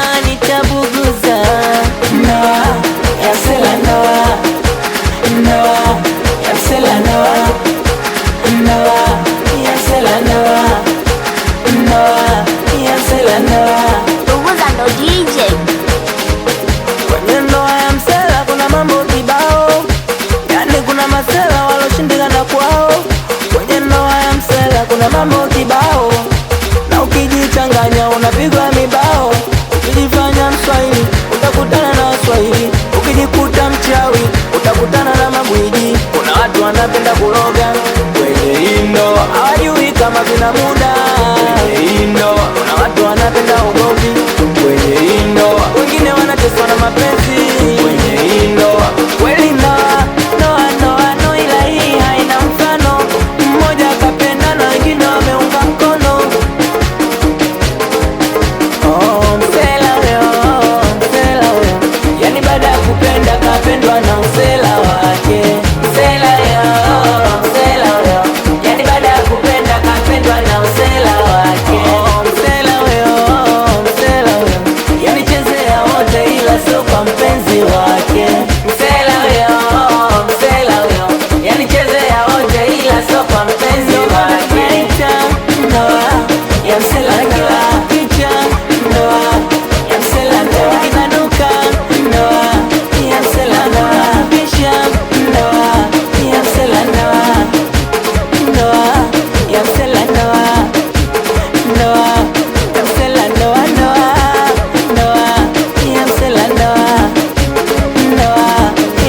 wananitabuguza. Ndoa ya msela, ndoa ya msela, ndoa ya msela, ndoa ya msela, ndoa. Punguza ndo DJ. Kwenye ndoa ya msela kuna mambo kibao, yani kuna masela waloshindikana kwao. Kwenye ndoa ya msela kuna mambo kibao, na ukijichanganya unapigwa mibao. Ukijifanya Mswahili utakutana na Waswahili, ukijikuta mchawi utakutana na magwiji. Kuna watu wanapenda kuloga kwenye hii ndoa, hawajui kama vina muda kwenye hii ndoa. Kuna watu wanapenda ugomvi kwenye hii ndoa, wengine wanateswa na mapenzi kwenye hii ndoa. Kweli ndoa no, ila hii haina mfano. Mmoja akapenda na wengine wameunga mkono. Msela huyo, yani baada ya kupenda kapendwa na msela wake. Msela huyo, yani baada ya kupenda kapendwa na msela wake. Msela huyo, yani chezea wote ila sio kwa mpenzi wake. Msela huyo, yani chezea wote ila sio kwa mpenzi wake. Ndoa ya msela, ndoa picha, ndoa ya msela, ndoa inanuka. Ndoa ya msela, ndoa pisha, ndoa ya msela, ndoa ya msela, ndoa ya msela, ndoa ya msela, ndoa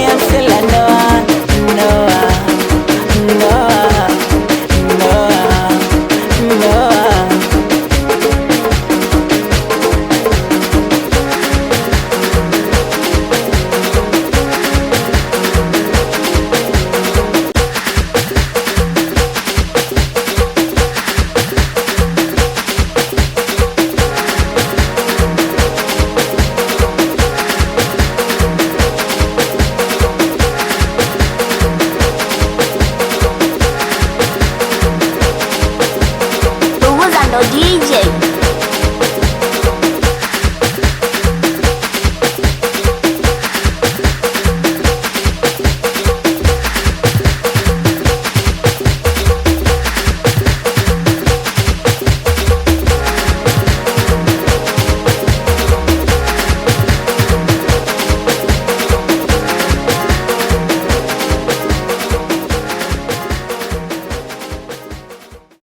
ya msela, ndoa. Punguza ndo DJ.